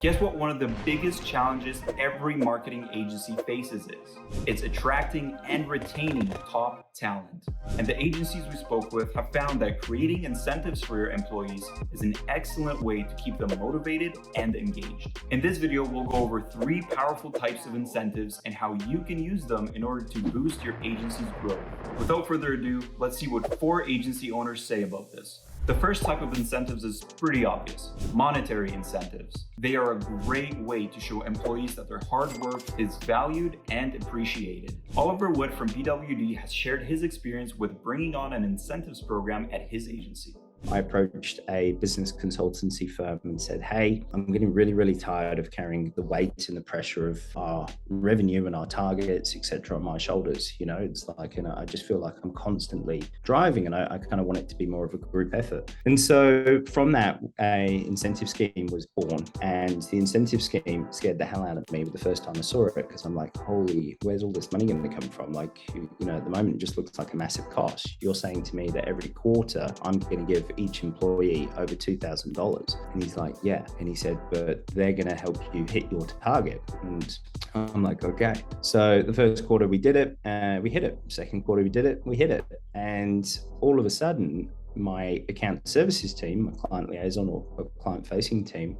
Guess what one of the biggest challenges every marketing agency faces is? It's attracting and retaining top talent. And the agencies we spoke with have found that creating incentives for your employees is an excellent way to keep them motivated and engaged. In this video, we'll go over 3 powerful types of incentives and how you can use them in order to boost your agency's growth. Without further ado, let's see what 4 agency owners say about this. The first type of incentives is pretty obvious: monetary incentives. They are a great way to show employees that their hard work is valued and appreciated. Oliver Wood from PWD has shared his experience with bringing on an incentives program at his agency. I approached a business consultancy firm and said, hey, I'm getting really tired of carrying the weight and the pressure of our revenue and our targets, etc., on my shoulders. It's like, I just feel like I'm constantly driving, and I kind of want it to be more of a group effort. And so from that, a incentive scheme was born, and the incentive scheme scared the hell out of me the first time I saw it, because I'm like, holy, where's all this money going to come from? Like, at the moment, it just looks like a massive cost. You're saying to me that every quarter I'm going to give each employee over $2,000. And he's like, yeah. And he said, but they're going to help you hit your target. And I'm like, okay. So the first quarter we did it, we hit it. Second quarter we did it, we hit it. And all of a sudden, my account services team, my client liaison or client facing team,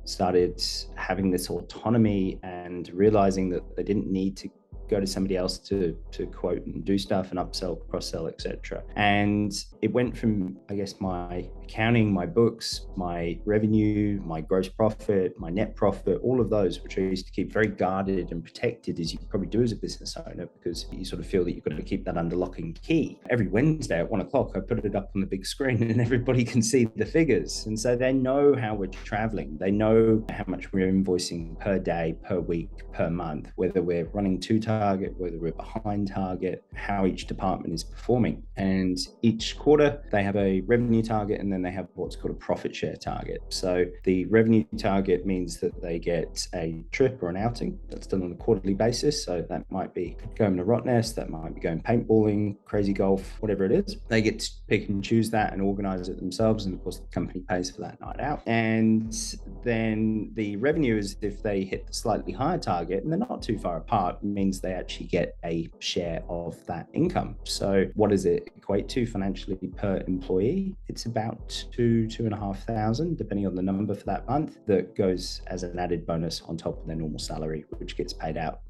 started having this autonomy and realizing that they didn't need to go to somebody else to quote and do stuff and upsell, cross-sell, etc. And it went from, I guess, my accounting, my books, my revenue, my gross profit, my net profit, all of those, which I used to keep very guarded and protected, as you probably do as a business owner, because you sort of feel that you've got to keep that under lock and key. Every Wednesday at 1 o'clock, I put it up on the big screen and everybody can see the figures. And so they know how we're traveling. They know how much we're invoicing per day, per week, per month, whether we're running to target, whether we're behind target, how each department is performing. And each quarter they have a revenue target, and then they have what's called a profit share target. So the revenue target means that they get a trip or an outing that's done on a quarterly basis. So that might be going to Rottnest, that might be going paintballing, crazy golf, whatever it is. They get to pick and choose that and organize it themselves. And of course, the company pays for that night out. And then the revenue is if they hit the slightly higher target, and they're not too far apart, means they actually get a share of that income. So what does it equate to financially per employee? It's about $2,500, depending on the number for that month, that goes as an added bonus on top of their normal salary, which gets paid out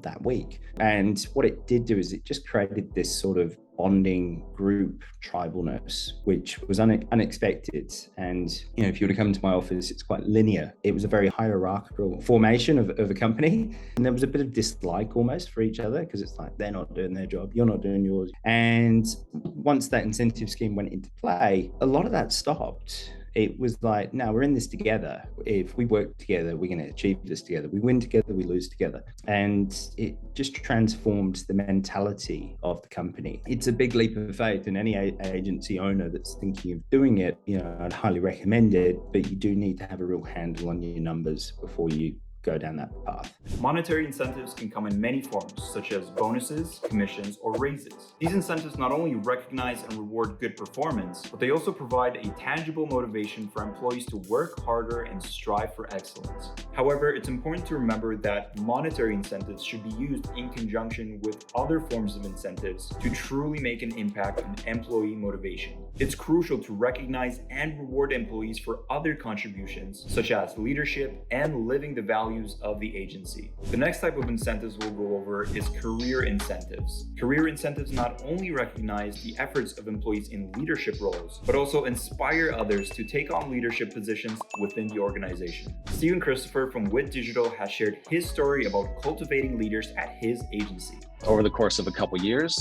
that week. And what it did do is it just created this sort of bonding group tribalness, which was unexpected. And if you were to come to my office, it's quite linear. It was a very hierarchical formation of a company, and there was a bit of dislike almost for each other, because it's like, they're not doing their job, you're not doing yours. And once that incentive scheme went into play, a lot of that stopped. It was like, no, we're in this together. If we work together, we're going to achieve this together. We win together, we lose together. And it just transformed the mentality of the company. It's a big leap of faith, and any agency owner that's thinking of doing it, I'd highly recommend it, but you do need to have a real handle on your numbers before you go down that path. Monetary incentives can come in many forms, such as bonuses, commissions, or raises. These incentives not only recognize and reward good performance, but they also provide a tangible motivation for employees to work harder and strive for excellence. However, it's important to remember that monetary incentives should be used in conjunction with other forms of incentives to truly make an impact on employee motivation. It's crucial to recognize and reward employees for other contributions, such as leadership and living the values of the agency. The next type of incentives we'll go over is career incentives. Career incentives not only recognize the efforts of employees in leadership roles, but also inspire others to take on leadership positions within the organization. Stephen Christopher from Wit Digital has shared his story about cultivating leaders at his agency. Over the course of a couple years,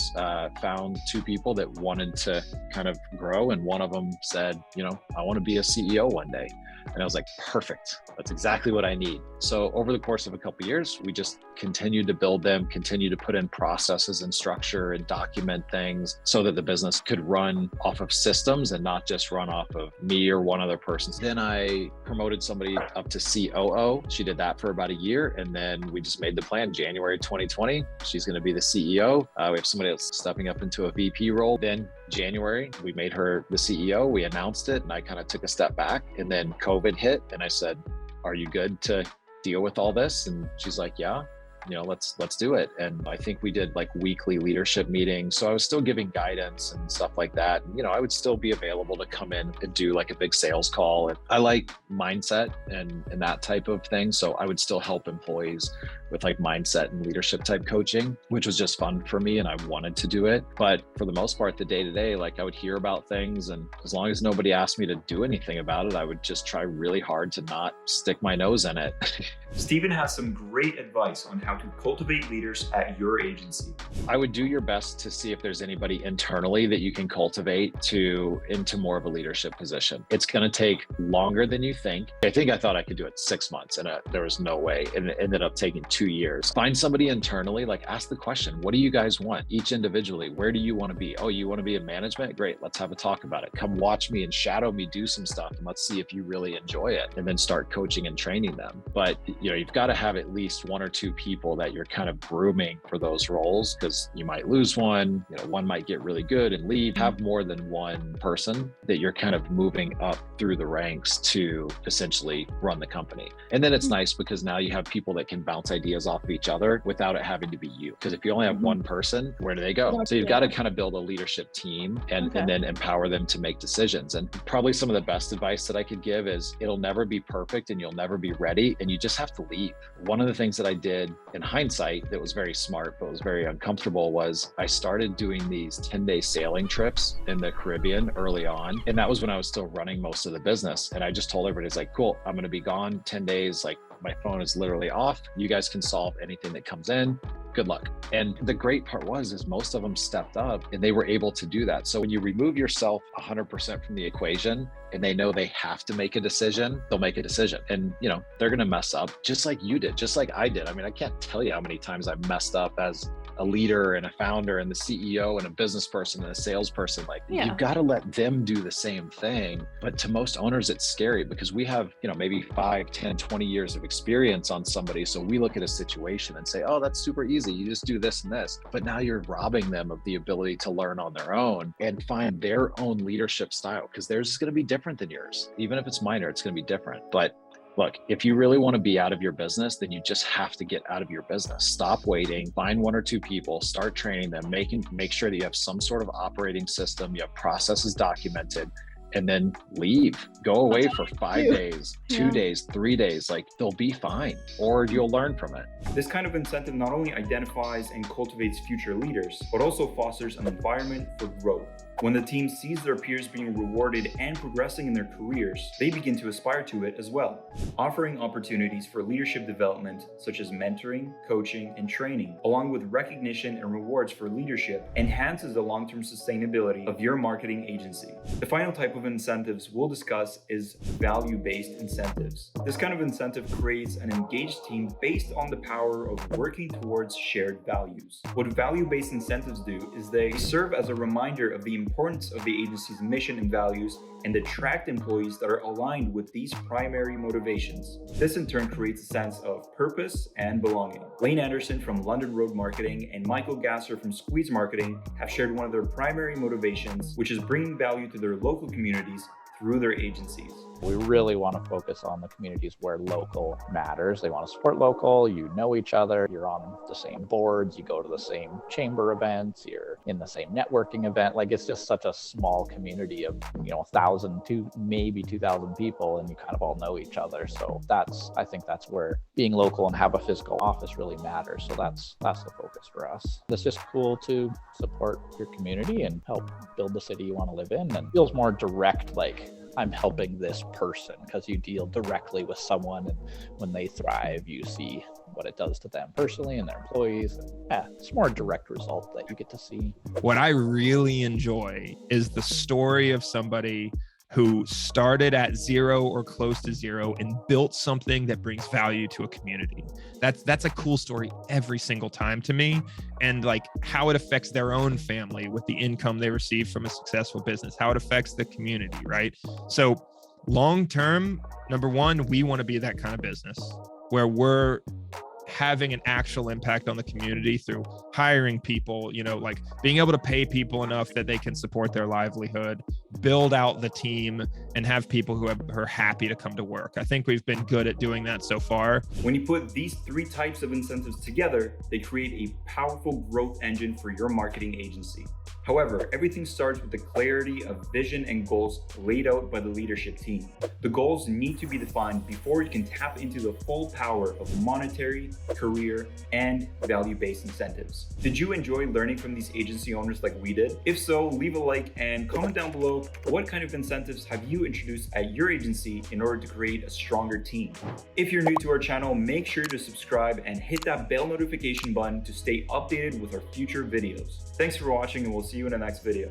found 2 people that wanted to kind of grow, and one of them said, I want to be a CEO one day. And I was like, perfect. That's exactly what I need. So over the course of a couple of years, we just continued to build them, continue to put in processes and structure and document things so that the business could run off of systems and not just run off of me or one other person. Then I promoted somebody up to COO. She did that for about a year. And then we just made the plan January 2020. She's going to be the CEO. We have somebody else stepping up into a VP role. Then January, we made her the CEO. We announced it, and I kind of took a step back, and then COVID hit, and I said, are you good to deal with all this? And she's like, yeah, let's do it. And I think we did like weekly leadership meetings. So I was still giving guidance and stuff like that. And, I would still be available to come in and do like a big sales call. And I like mindset and that type of thing. So I would still help employees with like mindset and leadership type coaching, which was just fun for me. And I wanted to do it. But for the most part, the day to day, like I would hear about things. And as long as nobody asked me to do anything about it, I would just try really hard to not stick my nose in it. Stephen has some great advice on how to cultivate leaders at your agency. I would do your best to see if there's anybody internally that you can cultivate into more of a leadership position. It's going to take longer than you think. I thought I could do it 6 months and there was no way. And it ended up taking 2 years. Find somebody internally, like ask the question, what do you guys want? Each individually, where do you want to be? Oh, you want to be in management? Great. Let's have a talk about it. Come watch me and shadow me do some stuff and let's see if you really enjoy it, and then start coaching and training them. But you've got to have at least 1 or 2 people that you're kind of grooming for those roles, because you might lose one, one might get really good and leave. Have more than one person that you're kind of moving up through the ranks to essentially run the company. And then it's nice because now you have people that can bounce ideas off of each other without it having to be you. Because if you only have one person, where do they go? So you've got to kind of build a leadership team and then empower them to make decisions. And probably some of the best advice that I could give is it'll never be perfect and you'll never be ready, and you just have to leave. One of the things that I did in hindsight that was very smart but was very uncomfortable was I started doing these 10-day sailing trips in the Caribbean early on. And that was when I was still running most of the business. And I just told everybody, it's like, cool, I'm going to be gone 10 days. Like my phone is literally off. You guys can solve anything that comes in. Good luck. And the great part is most of them stepped up and they were able to do that. So when you remove yourself 100% from the equation and they know they have to make a decision, they'll make a decision. And, they're going to mess up just like you did, just like I did. I mean, I can't tell you how many times I messed up as a leader and a founder and the CEO and a business person and a salesperson. Like you've got to let them do the same thing. But to most owners, it's scary because we have, maybe 5, 10, 20 years of experience on somebody. So we look at a situation and say, oh, that's super easy. You just do this and this. But now you're robbing them of the ability to learn on their own and find their own leadership style, because theirs is going to be different than yours. Even if it's minor, it's going to be different. But look, if you really want to be out of your business, then you just have to get out of your business. Stop waiting, find 1 or 2 people, start training them, make sure that you have some sort of operating system, you have processes documented, and then leave. Go away for 5 days, 2 days, 3 days. Like they'll be fine, or you'll learn from it. This kind of incentive not only identifies and cultivates future leaders, but also fosters an environment for growth. When the team sees their peers being rewarded and progressing in their careers, they begin to aspire to it as well. Offering opportunities for leadership development, such as mentoring, coaching, and training, along with recognition and rewards for leadership, enhances the long-term sustainability of your marketing agency. The final type of incentives we'll discuss is value-based incentives. This kind of incentive creates an engaged team based on the power of working towards shared values. What value-based incentives do is they serve as a reminder of the importance of the agency's mission and values and attract employees that are aligned with these primary motivations. This in turn creates a sense of purpose and belonging. Lane Anderson from London Road Marketing and Michael Gasser from Squeeze Marketing have shared one of their primary motivations, which is bringing value to their local communities through their agencies. We really want to focus on the communities where local matters. They want to support local, you know each other, you're on the same boards, you go to the same chamber events, you're in the same networking event. Like it's just such a small community of, 1,000 to maybe 2,000 people, and you kind of all know each other. So I think that's where being local and have a physical office really matters. So that's the focus for us. It's just cool to support your community and help build the city you want to live in, and feels more direct, like I'm helping this person, because you deal directly with someone, and when they thrive, you see what it does to them personally and their employees. It's more a direct result that you get to see. What I really enjoy is the story of somebody who started at 0 or close to 0 and built something that brings value to a community. That's a cool story every single time to me. And like how it affects their own family with the income they receive from a successful business, how it affects the community, right? So long term, number one, we want to be that kind of business where we're having an actual impact on the community through hiring people, like being able to pay people enough that they can support their livelihood, build out the team, and have people who are happy to come to work. I think we've been good at doing that so far. When you put these three types of incentives together, they create a powerful growth engine for your marketing agency. However, everything starts with the clarity of vision and goals laid out by the leadership team. The goals need to be defined before you can tap into the full power of monetary, career, and value-based incentives. Did you enjoy learning from these agency owners like we did? If so, leave a like and comment down below what kind of incentives have you introduced at your agency in order to create a stronger team. If you're new to our channel, make sure to subscribe and hit that bell notification button to stay updated with our future videos. Thanks for watching, and we'll see you in the next video.